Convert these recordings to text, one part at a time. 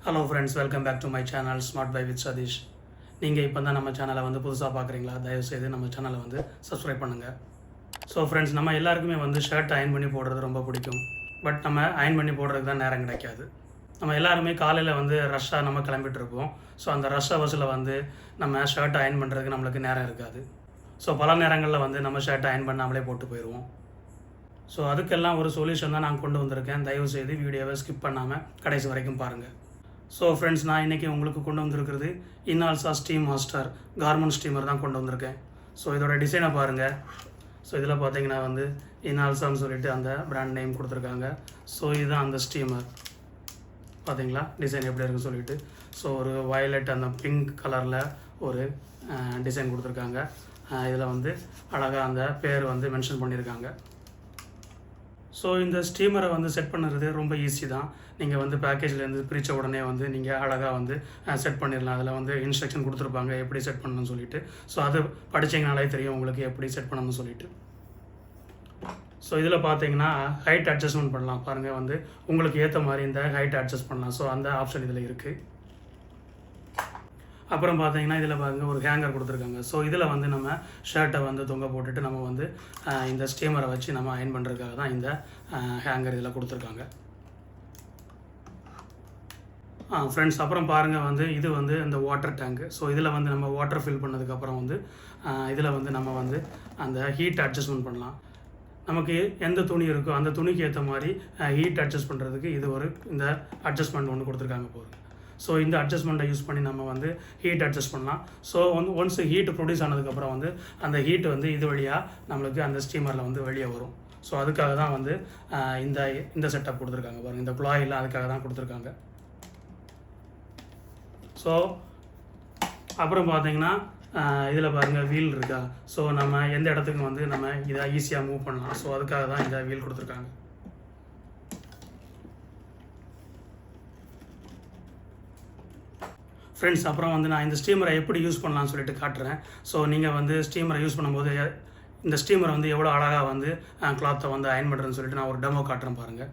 Hello friends, welcome back to my channel smart buy with Satish. நீங்கள் இப்போ தான் நம்ம சேனலை வந்து புதுசாக பார்க்குறீங்களா? தயவுசெய்து நம்ம சேனலை வந்து சப்ஸ்கிரைப் பண்ணுங்கள். ஸோ ஃப்ரெண்ட்ஸ், நம்ம எல்லாருக்குமே வந்து ஷர்ட் அயன் பண்ணி போடுறது ரொம்ப பிடிக்கும். பட் நம்ம அயன் பண்ணி போடுறதுக்கு தான் நேரம் கிடைக்காது. நம்ம எல்லாருமே காலையில் வந்து ரஷ்ஷாக நம்ம கிளம்பிட்டு இருப்போம். ஸோ அந்த ரஷ் ஹவர்ஸில் வந்து நம்ம ஷர்ட் அயன் பண்ணுறதுக்கு நம்மளுக்கு நேரம் இருக்காது. ஸோ பல நேரங்களில் வந்து நம்ம ஷர்ட் அயன் பண்ணாமலே போட்டு போயிடுவோம். ஸோ அதுக்கெல்லாம் ஒரு சொல்யூஷன் தான் நான் கொண்டு வந்திருக்கேன். தயவுசெய்து வீடியோவை ஸ்கிப் பண்ணாமல் கடைசி வரைக்கும் பாருங்கள். ஸோ ஃப்ரெண்ட்ஸ், நான் இன்றைக்கி உங்களுக்கு கொண்டு வந்திருக்கிறது இன்னால்சா ஸ்டீம் மாஸ்டர் கார்மெண்ட் ஸ்டீமர் தான் கொண்டு வந்திருக்கேன். ஸோ இதோட டிசைனை பாருங்கள். ஸோ இதில் பார்த்தீங்கன்னா வந்து இன்னால்சான்னு சொல்லிட்டு அந்த பிராண்ட் நேம் கொடுத்துருக்காங்க. ஸோ இதுதான் அந்த ஸ்டீமர். பார்த்தீங்களா டிசைன் எப்படி இருக்குன்னு சொல்லிட்டு. ஸோ ஒரு வயலட் அந்த பிங்க் கலரில் ஒரு டிசைன் கொடுத்துருக்காங்க. இதில் வந்து அழகாக அந்த பேர் வந்து மென்ஷன் பண்ணியிருக்காங்க. ஸோ இந்த ஸ்டீமரை வந்து செட் பண்ணுறது ரொம்ப ஈஸி தான். நீங்கள் வந்து பேக்கேஜ்லேருந்து பிரித்த உடனே வந்து நீங்கள் அழகாக வந்து செட் பண்ணிடலாம். அதில் வந்து இன்ஸ்ட்ரக்ஷன் கொடுத்துருப்பாங்க எப்படி செட் பண்ணணும்னு சொல்லிட்டு. ஸோ அது படித்தீங்கனாலே தெரியும் உங்களுக்கு எப்படி செட் பண்ணணும்னு சொல்லிட்டு. ஸோ இதில் பார்த்தீங்கன்னா ஹைட் அட்ஜஸ்ட்மெண்ட் பண்ணலாம். பாருங்கள், வந்து உங்களுக்கு ஏற்ற மாதிரி இந்த ஹைட் அட்ஜஸ்ட் பண்ணலாம். ஸோ அந்த ஆப்ஷன் இதில் இருக்குது. அப்புறம் பார்த்தீங்கன்னா இதில் பாருங்கள் ஒரு ஹேங்கர் கொடுத்துருக்காங்க. ஸோ இதில் வந்து நம்ம ஷர்ட்டை வந்து தொங்க போட்டுட்டு நம்ம வந்து இந்த ஸ்டீமரை வச்சு நம்ம அயன் பண்ணுறதுக்காக தான் இந்த ஹேங்கர் இதில் கொடுத்துருக்காங்க. ஃப்ரெண்ட்ஸ், அப்புறம் பாருங்கள் வந்து இது வந்து இந்த வாட்டர் டேங்கு. ஸோ இதில் வந்து நம்ம வாட்டர் ஃபில் பண்ணதுக்கப்புறம் வந்து இதில் வந்து நம்ம வந்து அந்த ஹீட் அட்ஜஸ்ட்மெண்ட் பண்ணலாம். நமக்கு எந்த துணி இருக்கோ அந்த துணிக்கு ஏற்ற மாதிரி ஹீட் அட்ஜஸ்ட் பண்ணுறதுக்கு இது ஒரு இந்த அட்ஜஸ்ட்மெண்ட் ஒன்று கொடுத்துருக்காங்க போகுது. ஸோ இந்த அட்ஜஸ்ட்மெண்ட்டை யூஸ் பண்ணி நம்ம வந்து ஹீட் அட்ஜஸ்ட் பண்ணலாம். ஸோ வந்து ஒன்ஸ் ஹீட் ப்ரொடியூஸ் ஆனதுக்கப்புறம் வந்து அந்த ஹீட் வந்து இது வழியாக நம்மளுக்கு அந்த ஸ்டீமரில் வந்து வெளியே வரும். ஸோ அதுக்காக தான் வந்து இந்த செட்டப் கொடுத்துருக்காங்க பாருங்கள். இந்த குழாயில் அதுக்காக தான் கொடுத்துருக்காங்க. ஸோ அப்புறம் பார்த்தீங்கன்னா இதில் பாருங்கள் வீல் இருக்கா. ஸோ நம்ம எந்த இடத்துக்கு வந்து நம்ம இதை ஈஸியாக மூவ் பண்ணலாம். ஸோ அதுக்காக தான் இந்த வீல் கொடுத்துருக்காங்க. ஃப்ரெண்ட்ஸ், அப்புறம் வந்து நான் இந்த ஸ்டீமரை எப்படி யூஸ் பண்ணலாம்னு சொல்லிட்டு காட்டுறேன். ஸோ நீங்கள் வந்து ஸ்டீமரை யூஸ் பண்ணும்போது இந்த ஸ்டீமரை வந்து எவ்வளோ அழகாக வந்து கிளாத்தை வந்து அயன் பண்ணுறேன்னு சொல்லிட்டு நான் ஒரு டெமோ காட்டுறேன் பாருங்கள்.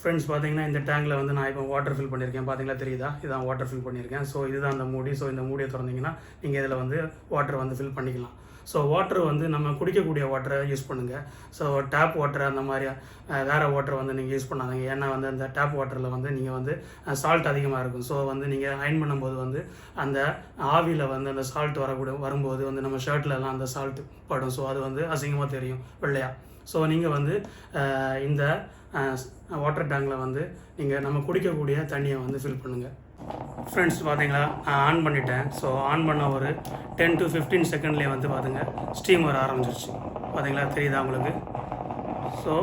ஃப்ரெண்ட்ஸ், பார்த்தீங்கன்னா இந்த டேங்கில் வந்து நான் இப்போ வாட்டர் ஃபில் பண்ணியிருக்கேன். பார்த்தீங்களா தெரியுதா? இதான் வாட்டர் ஃபில் பண்ணியிருக்கேன். ஸோ இதுதான் அந்த மூடி. ஸோ இந்த மூடியை திறந்தீங்கன்னா நீங்கள் இதில் வந்து வாட்டர் வந்து ஃபில் பண்ணிக்கலாம். ஸோ வாட்டர் வந்து நம்ம குடிக்கக்கூடிய வாட்டரை யூஸ் பண்ணுங்கள். ஸோ டேப் வாட்டர் அந்த மாதிரி வேறு வாட்டர் வந்து நீங்கள் யூஸ் பண்ணாதீங்க. ஏன்னா வந்து அந்த டேப் வாட்டரில் வந்து நீங்கள் வந்து சால்ட் அதிகமாக இருக்கும். ஸோ வந்து நீங்கள் அயன் பண்ணும்போது வந்து அந்த ஆவியில் வந்து அந்த சால்ட் வரும்போது வந்து நம்ம ஷர்ட்லலாம் அந்த சால்ட் படும். ஸோ அது வந்து அசிங்கமாக தெரியும் வெள்ளையாக. ஸோ நீங்கள் வந்து இந்த வாட்டர் டேங்கில் வந்து நீங்கள் நம்ம குடிக்கக்கூடிய தண்ணியை வந்து ஃபில் பண்ணுங்கள். ஃப்ரெண்ட்ஸ், பார்த்தீங்களா நான் ஆன் பண்ணிட்டேன். ஸோ ஆன் பண்ண ஒரு 10 to 15 செகண்ட்லேயே வந்து பார்த்துங்க ஸ்டீம் வர ஆரம்பிச்சிருச்சு. பார்த்தீங்களா தெரியுதா உங்களுக்கு? ஸோ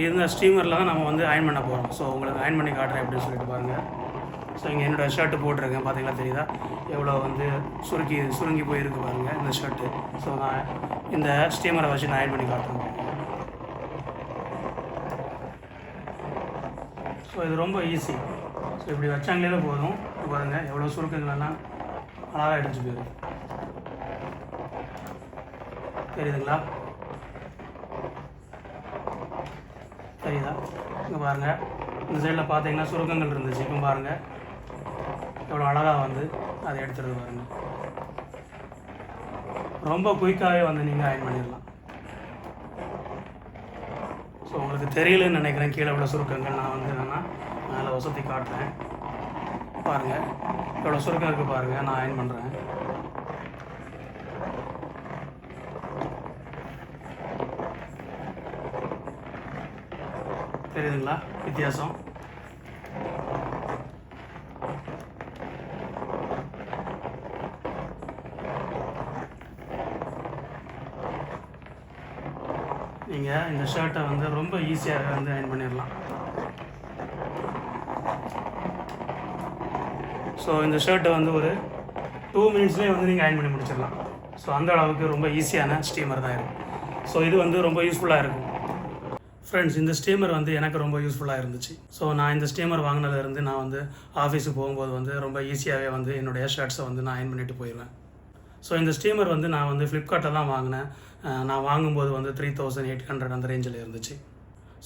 இந்த ஸ்டீமரில் தான் நம்ம வந்து அயன் பண்ண போகிறோம். ஸோ உங்களுக்கு அயன் பண்ணி காட்டுறேன் அப்படின்னு சொல்லிட்டு பாருங்கள். ஸோ இங்கே என்னோடய ஷர்ட்டு போட்டிருக்கேன். பார்த்தீங்களா தெரியுதா எவ்வளோ வந்து சுருங்கி போயிருக்கு பாருங்கள் இந்த ஷர்ட்டு. ஸோ நான் இந்த ஸ்டீமரை வச்சு நான் அயன் பண்ணி காட்டுறேன். ஸோ இது ரொம்ப ஈஸி. ஸோ இப்படி வச்சாங்களே போதும். பாருங்கள் எவ்வளோ சுருக்கங்களெல்லாம் அழகாக அடிச்சு போயிடும். தெரியுதுங்களா? தெரியுதா? இங்கே பாருங்கள் இந்த சைடில் பார்த்தீங்கன்னா சுருக்கங்கள் இருந்துச்சு. இப்போ பாருங்கள் எவ்வளோ அழகாக வந்து அதை எடுத்துகிட்டு பாருங்கள். ரொம்ப குயிக்காகவே வந்து நீங்கள் அயன் பண்ணிடலாம். ஸோ உங்களுக்கு தெரியலன்னு நினைக்கிறேன் கீழே உள்ள சுருக்கங்கள். நான் வந்து என்னென்னா மேலே வசதி காட்டுறேன் பாருங்கள். எவ்வளோ சுருக்கம் இருக்குது பாருங்கள். நான் அயன் பண்ணுறேன். தெரியுதுங்களா வித்தியாசம்? நீங்கள் இந்த ஷர்ட்டை வந்து ரொம்ப ஈஸியாக வந்து அயன் பண்ணிடலாம். ஸோ இந்த ஷர்ட்டை வந்து ஒரு 2 மினிட்ஸ்லேயே வந்து நீங்கள் அயன் பண்ணி முடிச்சிடலாம். ஸோ அந்த அளவுக்கு ரொம்ப ஈஸியான ஸ்டீமர் தான் இருக்கும். ஸோ இது வந்து ரொம்ப யூஸ்ஃபுல்லாக இருக்கும். ஃப்ரெண்ட்ஸ், இந்த ஸ்டீமர் வந்து எனக்கு ரொம்ப யூஸ்ஃபுல்லாக இருந்துச்சு. ஸோ நான் இந்த ஸ்டீமர் வாங்கினதுலேருந்து நான் வந்து ஆஃபீஸுக்கு போகும்போது வந்து ரொம்ப ஈஸியாகவே வந்து என்னுடைய ஷர்ட்ஸை வந்து நான் அயன் பண்ணிட்டு போயிடுவேன். ஸோ இந்த ஸ்டீமர் வந்து நான் வந்து ஃப்ளிப்கார்ட்டில் தான் வாங்கினேன். நான் வாங்கும்போது வந்து 3800 அந்த ரேஞ்சில் இருந்துச்சு.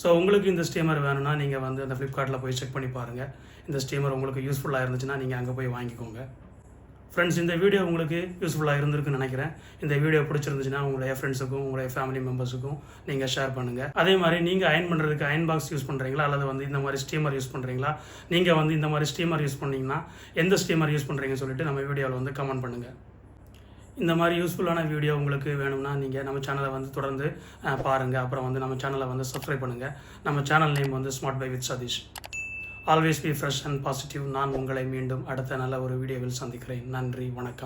ஸோ உங்களுக்கு இந்த ஸ்டீமர் வேணும்னா நீங்கள் வந்து அந்த ஃப்ளிப்கார்ட்டில் போய் செக் பண்ணி பாருங்கள். இந்த ஸ்டீமர் உங்களுக்கு யூஸ்ஃபுல்லாக இருந்துச்சுன்னா நீங்கள் அங்கே போய் வாங்கிக்கோங்க. ஃப்ரெண்ட்ஸ், இந்த வீடியோ உங்களுக்கு யூஸ்ஃபுல்லாக இருந்திருக்குன்னு நினைக்கிறேன். இந்த வீடியோ பிடிச்சிருந்துச்சுன்னா உங்களுடைய ஃப்ரெண்ட்ஸுக்கும் உங்களுடைய ஃபேமிலி மெம்பர்ஸுக்கும் நீங்கள் ஷேர் பண்ணுங்கள். அதே மாதிரி நீங்கள் அயன் பண்ணுறதுக்கு அயன் பாக்ஸ் யூஸ் பண்ணுறீங்களா அல்லது வந்து இந்த மாதிரி ஸ்டீமர் யூஸ் பண்ணுறீங்களா? நீங்கள் வந்து இந்த மாதிரி ஸ்டீமர் யூஸ் பண்ணிங்கன்னா எந்த ஸ்டீமர் யூஸ் பண்ணுறீங்கன்னு சொல்லிட்டு நம்ம வீடியோவில் வந்து கமெண்ட் பண்ணுங்கள். இந்த மாதிரி யூஸ்ஃபுல்லான வீடியோ உங்களுக்கு வேணும்னா நீங்கள் நம்ம சேனலை வந்து தொடர்ந்து பாருங்கள். அப்புறம் வந்து நம்ம சேனலை வந்து சப்ஸ்கிரைப் பண்ணுங்கள். நம்ம சேனல் நேம் வந்து smart buy with Satish. Always be fresh and positive. நான் உங்களை மீண்டும் அடுத்த நல்ல ஒரு வீடியோவில் சந்திக்கிறேன். நன்றி, வணக்கம்.